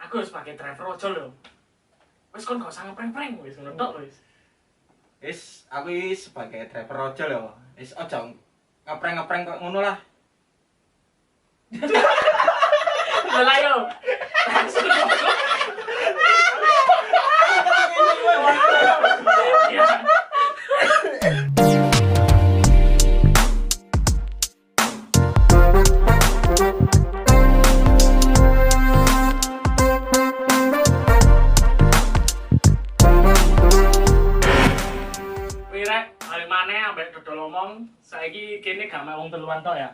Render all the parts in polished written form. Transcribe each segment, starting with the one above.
aku harus pakai driver ojol lho. Wis kon gak usah ngeprank-prank wis ngono tok wis. Wis aku iki sebagai driver ojol ya. Wis aja ngeprank-ngeprank kok ngono lah. Lah yo. Dodol omong, saiki kene gak mek wong teluan tok ya.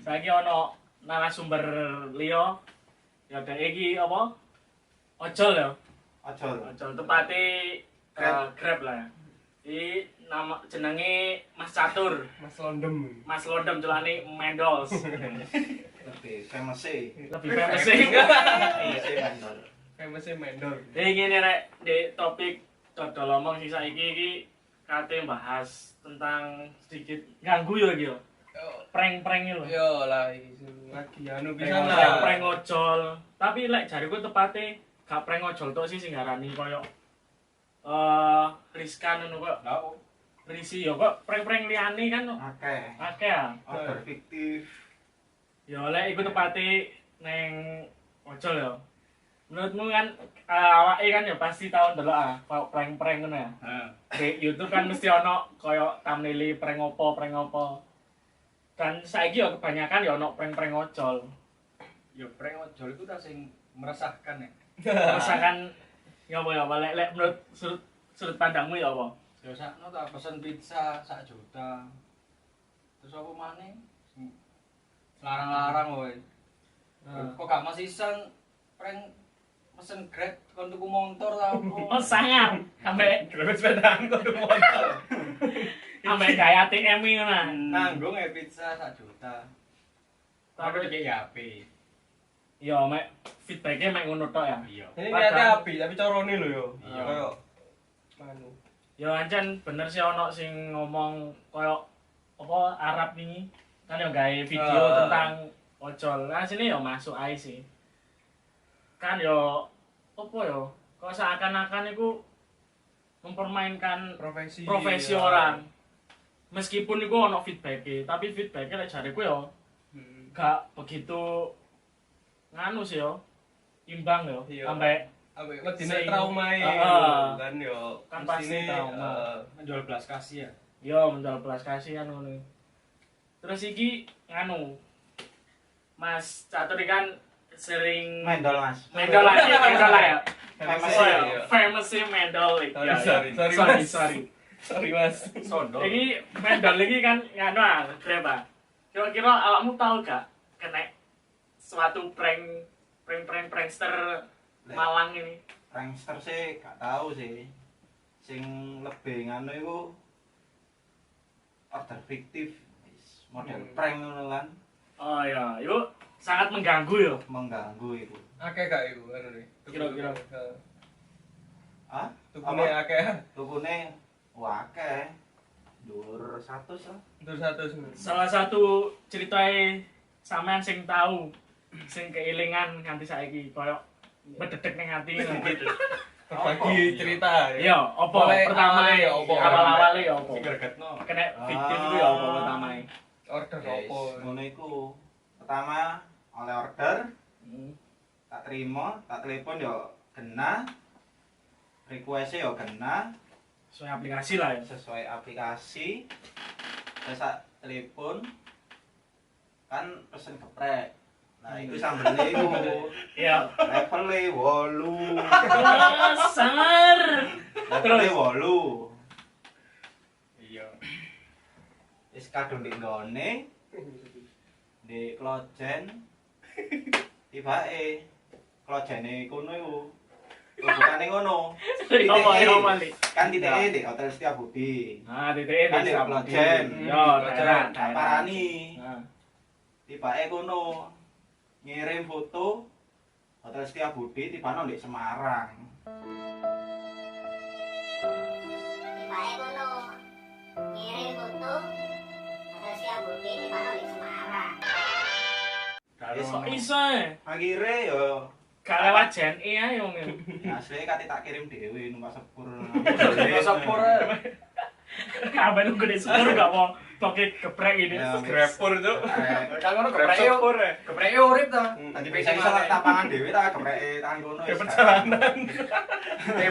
Saiki ana narasumber liya. Ya dhek iki apa? Ojol ya. Ojol tepate Grab lah. Iki nama jenenge Mas Catur. Mas Londem. Mas Londem celane Mendols. Lebih famous e. Lebih famous e. Famous e Mendol. Iki ngene rek, di topik dodol omong sing saiki iki kate bahas tentang sedikit ganggu ya iki yo. Prank-prank lho. Yo lah iki lagi anu pisan lah. Prank ojol. Tapi lek jariku tepate gak prank ojol tok sih sing ngarani koyo riskan ngono kok. Lah Risi yo kok prank-prank liyane kan akeh ya. order fiktif. Yo lek iku tepate neng ojol yo. Menurutmu kan awake kan ya pasti tau ndelok prank-prank ngono ya. Di YouTube kan mesti ono koyo thumbnail prank opo. Dan saiki yo kebanyakan ya ono prank-prank ojol. Ya prank ojol itu tak sing meresahkan ya. Misalkan ya apa ya lek menurut sudut pandangmu ya apa? Ya sakno tak pesen pizza 1 juta. Terus apa maneh? Larang-larang kowe. Kok gak masisan prank mesen Grab kon tuku motor ta opo? Oh sangar, sampai Grab sepedaan kok motor. sampai gaya ATM ini ngono. Nanggung ya pizza 1 juta. Tapi dikek HP. Ya mek feedbacknya mek ngono tok ya. Iya. Ini niatnya api tapi carane lho yo. Iya. Kayak anu. Ya ancen bener sih ono sing ngomong koyo apa Arab nih kan yang gawe video tentang ojol. Nah sini ya masuk ae sih. Kan yo apa yo kok seakan-akan iku mempermainkan profesi orang. Meskipun iku ono feedback tapi feedbacknya lek jariku yo gak begitu nganu sih yo imbang yo sampai medine trauma kan yo kan pasti trauma. Menjual belas kasih ya. Yo menjual belas kasihan ngono. Terus iki nganu Mas Catur kan sering Mendol Mas. Mendol lah ya. Famous Oh, ya. ya. Famous sih Mendol. Sorry. Sorry Mas. Sondo. Iki Mendol iki kan nganu Grab. Kira-kira awakmu tahu gak kena suatu prankster Malang ini? Prankster sih gak tahu sih. Sing lebih nganu iku order fiktif. Model prank ngono kan. Oh ya, itu sangat mengganggu yo. Mengganggu itu. Akeh gak iku anu ne? Kira-kira. Ah? Tukune akeh. Tukune akeh. Dhuwur 100 lah. Tur 100. Salah satu ceritanya sampean sing tahu, sing keilingan nganti saiki koyo bededek ning ati gitu. Berbagi cerita Iya, opo pertama ya opo? awal-awale ya opo? Sing gregetno. Kena victim itu ya opo pertama? Order opo? Ngono iku. Pertama oleh order, tak terima, tak telepon yo kena. Request-e yo kena Sesuai aplikasi lah ya. sesuai aplikasi. Terus tak telepon kan pesen geprek. Nah, itu sambelnya iku. Iya. Level-e 8. Sangar. Level-e 8. Iya. Wis kadung ndek nggone. Di klojen. Tibake klojene kono iku. Bukane ngono. Apa balik? Kan titeke di Hotel Setiabudi. Nah, DTE Kan di klojen. Yo, daerah. Parani. Nah. Tibake kono. Ngirim foto Hotel Setiabudi tibane ndek Semarang. Tibake kono. Ngirim foto Hotel Setiabudi tibane ndek Semarang. Kok iso? Akhire yo Gak lewat JNE ae wong e. Ya asli kate tak kirim dhewe numpak sepur. Terus sepur ae. Kabeh nunggu di sepur gak mau toke geprek ini. Ya, Grepur cuk. Kan ngono Grab gepreke sepur ya. gepreke urip ta. Tadi bisa iso tapangan dhewe ta gepreke tangan kono. Ke perjalanan.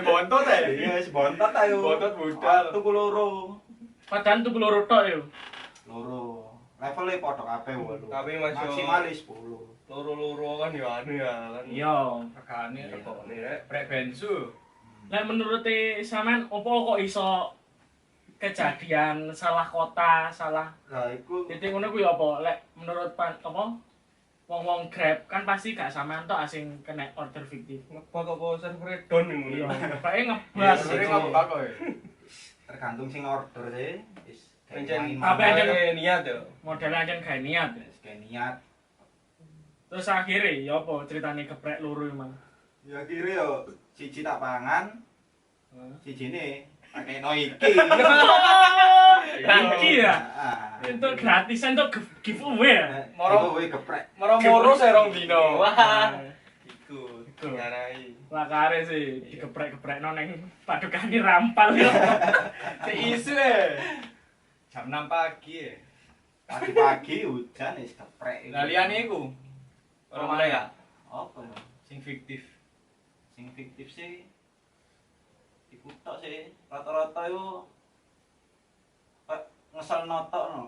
Bontot ya. Iya, wis bontot ayo. Bontot budal. Tuku loro. Padahal tuku loro tok yo. Loro. Levelnya padha kabeh wae. Tapi Mas yo maksimalis 10. loro-loro kan yo anu ya kan. Iya. Regane Regane rek. brek bensu. Lek menurut sampean opo kok iso kejadian salah kota, salah Lah iku titik ngono kuwi apa? Lek menurut apa? Wong-wong Grab kan pasti gak sampean tok asing kena order fiktif. Ngebak apa server down ngono. Iya, pakai Iya, ngebas. sering ngapa kok ya? tergantung sing order sih. Wis Pancen Apa aja niat yo. Modelnya aja gak niat. kayak niat. Terus akhirnya ya apa ceritanya geprek loro emang. Ya kira yo siji tak pangan, siji ne pakai no iki. Lagi ya. Ah. Itu gratisan tuh giveaway ya. Moro kowe geprek. Moro-moro serong dino. Wah. Iku ngarai. Lakare sih digeprek-geprek neng padukane rampal yo. Si isu e. Jam 6 pagi e. Pagi-pagi hujan wis geprek. Lah liyane iku. Ora mana ya? Apa ya? Sing fiktif. Sing fiktif sih iku tok sih. Rata-rata yo ngesel notok no.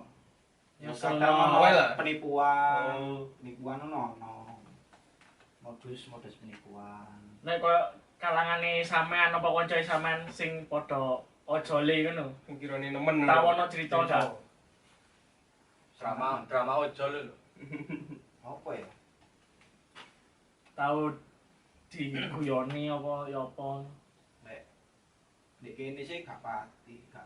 Ngeselno wae lah. Penipuan. Oh. Penipuan ono. Modus penipuan. Nek koyo kalangane sampean apa kanca sampean sing padha ojole ngono. Sing kirane nemen. Tau ono cerita gak? Drama ojol lho. Apa ya? Tau diguyoni apa ya apa. Nek kene sih gak pati, gak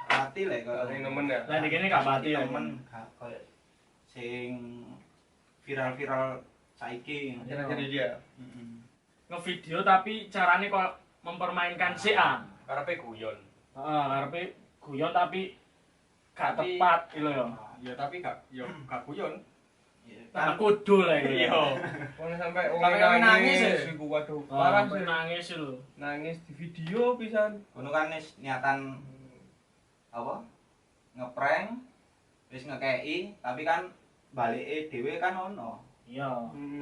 pati lek koyo Sing nemen ya. Lah dikene gak pati ya. temen gak koyo sing viral-viral saiki. Jadi dia. Heeh. Ngevideo tapi carane kok mempermainkan CA. Karepe guyon. Heeh, arepe guyon tapi gak Tapi- tepat gitu ya. Ya tapi gak guyon. Nah, kudu lah iki. Iya. Wong sampai wong Sampai nangis, nangis ya? iku waduh Parah parah sih sih. nangis lho. Nangis di video pisan. Kono kan wis niatan apa? Ngeprank wis ngekei tapi kan balike dhewe kan ono. Iya.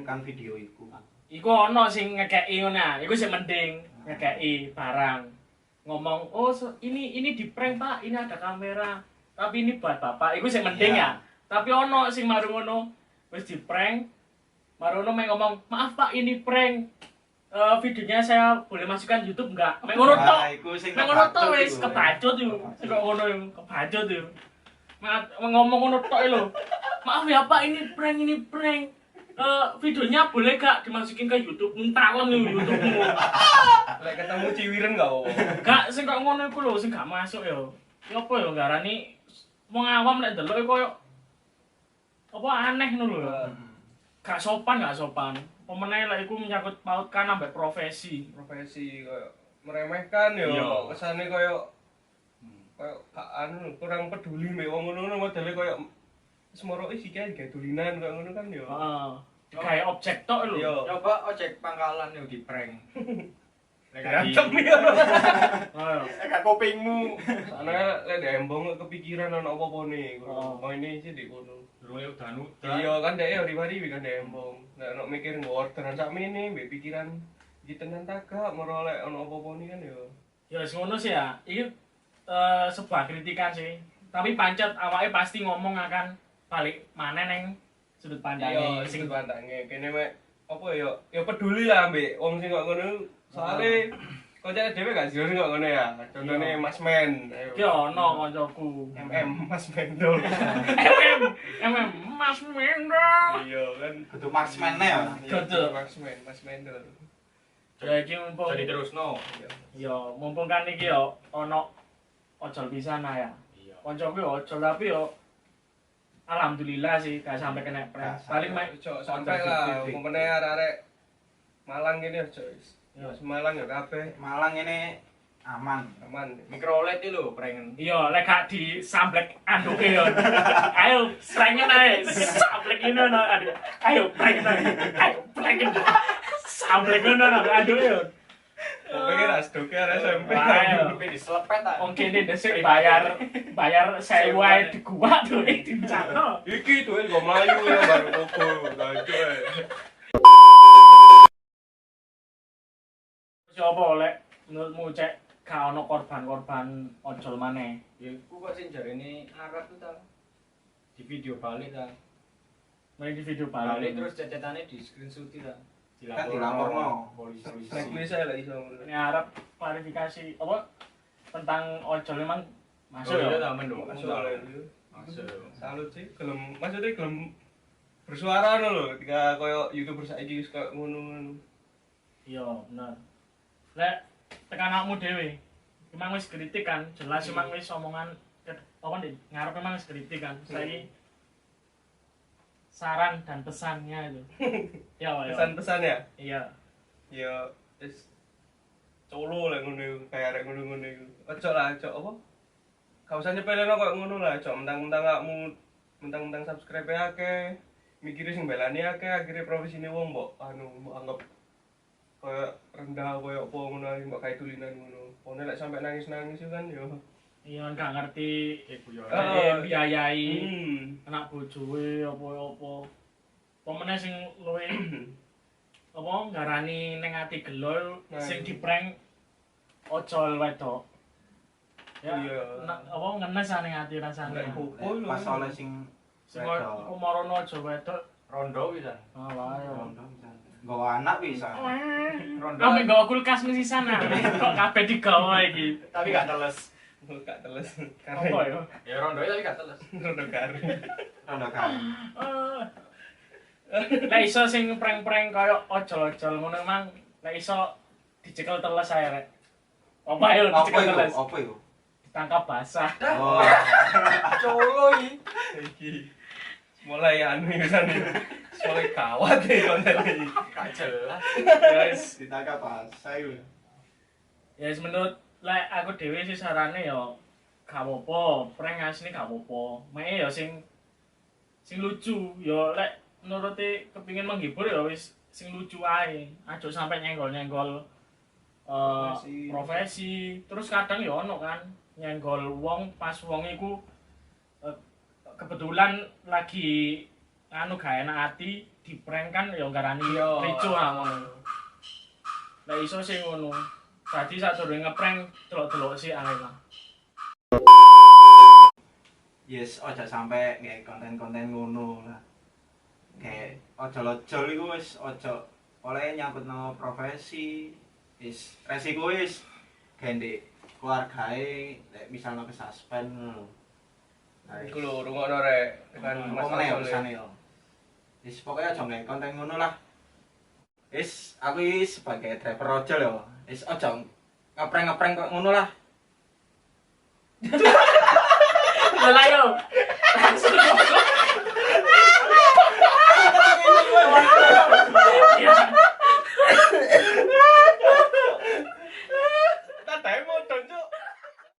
Kan video iku. Iku ono sing ngekeki ngono ah. Iku sing mending ngekeki barang. Ngomong, "Oh, ini di prank, Pak. Ini ada kamera. Tapi ini buat Bapak." Iku sing mending Iya. ya. Tapi ono sing maru ngono wis di prank. Maru ngono mek ngomong, "Maaf, Pak, ini prank. Videonya saya boleh masukkan YouTube enggak?" Mek ngono tok. Nah, iku sing Mek ngono tok kebacut wis iku. kebacut yo. Sing kok ngono yo, kebacut yo. Ngomong ngono tok lho. "Maaf ya, Pak, ini prank. Videonya boleh gak dimasukin ke YouTube? Entalem nih YouTube-mu." Lek ketemu ciwiren gak apa. Gak, sing kok ngono iku lho, sing gak masuk ya. Ya apa ya ngarani wong awam lek ndelok iku koyo apa aneh ngono lho. Gak sopan. Pemenang lek iku menyangkut pautkan ambek profesi. Profesi koyo meremehkan yo. Iya. Kesane koyo gak anu kurang peduli mbek wong ngono modele koyo semoro isi kae gawe dulinan koyo ngono kan yo. Heeh. Kayak objek tok lho. Iya. Coba ojek pangkalan yo di prank. Berantem ya. Heeh. Gak kupingmu. Soalnya lek ndek embong kok kepikiran ono apa-apa nih. Oh. Oh ini sih di kono. Durunge udan. Iya kan dek yo riwari kan ndek embong. Nek ono mikir nggo orderan sakmene mbek pikiran iki tenan tagak moro lek ono apa-apa nih kan yo. Ya wis ngono sih ya. Iki sebuah kritikan sih. Tapi pancet awake pasti ngomong akan balik mana neng sudut pandangnya Iya, sing sing pandange kene mek apa ya peduli lah mbek wong sing kok ngono. Soale kocake dhewe gak sih kok ngono ya. Contone Iya. Mas Men. ki ono kancaku. Mas Mendol. MM Mas Mendol. Iya kan. Kudu marksman ya. Betul. Mas Mendol. Ya iki mumpung Jadi terusno. ya mumpung kan iki ya ono ojol pisan ya. Iya. Kancaku ya ojol tapi ya alhamdulillah sih gak sampai kena prank. Paling mek Ojo sampai lah umpamane arek-arek Malang gini ojo wis. Ya Malang ya kabeh Malang ini aman. aman. Mikrolet iki lho prank. iya lek gak disamblek anduke yo. Ayo prank ae. Samblek ini no aduh. Ayo prank ae. Ayo prank. Sampai ngono nang aduh yo. Pengen asdoke arek SMP. Ayo. Tapi diselepet ta. Oke ini desik bayar sewa di gua tuh dincakno. Iki duwe go mlayu ya baru opo. Lanjut ae. Siapa oleh menurutmu cek gak ono korban-korban ojol maneh? Ya iku kok sing jarene Arab tuh ta. Di video balik ta. Main di video Balik balik terus cacatane di screenshot ta. Kan dilaporno. polisi. Blacklist ae lah iso ngono. ini harap klarifikasi apa tentang ojol memang masuk Iya ya? ta mendukung. Masuk oleh itu. Masuk. Salut sih, maksudnya gelem bersuara lho ketika koyo YouTuber saiki wis koyo ngono. Iya bener. Lek tekan awakmu dhewe memang wis kritik kan jelas memang wis omongan apa nih ngarep memang wis kritik kan saiki saran dan pesannya itu ya ya Pesan-pesan ya? iya Ya wis colo lah ngono iku, kayak arek ngono-ngono iku. Ojo lah, ojo apa? Gak usah nyepeleno koyo ngono lah, ojo mentang-mentang awakmu mentang-mentang subscribe akeh, mikire sing belani akeh, akhire profesine wong mbok mbok anggap koyo rendah koyo apa ngono ae mbok kae tulinan ngono. Ono lek sampe nangis-nangis itu kan yo. iya kan gak ngerti Iku yo. biayai Hmm. anak bojoe apa-apa pemene sing luwe apa ngarani ning ati gelo Nah, sing iya. diprank ojol wedok ya Iya. apa ngenes ning ati rasane Lek popo lho. Pas oleh sing sing wedok. aku marono ojol wedok Rondo bisa. ah wae rondo bisa. Nggawa anak bisa. Rondo. Kami nggawa kulkas mesti sana kok kabeh digawa iki Tapi gak teles. Gak teles. apa Karena ya Ya rondo tapi gak teles. rondo garing. Rondo kan. Lah iso sing prank-prank koyo ojol-ojol ngono emang lah iso dicekel teles ae rek. Apa yo Apa dicekel itu? teles? Apa itu? Ditangkap basah. Oh, Colo iki. Iki mulai anu ya kan. Mulai gawat nih konten ini. Gak jelas. Guys, ditangkap pas ayo. ya wis menurut lek aku dhewe sih sarane yo gak apa-apa, prank asline gak apa-apa. Mek yo sing lucu, yo lek nuruti kepingin menghibur ya wis sing lucu ae. Aja sampai nyenggol-nyenggol profesi. Terus kadang ya ono kan nyenggol wong pas wong iku kebetulan lagi anu gak enak ati diprank kan ya garani ricu ngono. Lah iso sing ngono. Dadi sadurunge ngeprank delok-delok sih ae lah. Yes, ojo sampai nggak konten-konten ngono lah. Kayak ojol-ojol iku wis ojo oleh nyangkut nama profesi. Wis resiko wis gendek keluargae lek misalnya kesuspend ngono. Nah, Iku lho rungokno rek tekan apa meneh ya pesan yo. Wis pokoke aja nggak konten ngono lah. Wis aku iki sebagai driver ojol yo. Wis aja ngeprank-ngeprank kok ngono lah. Lah yo. Langsung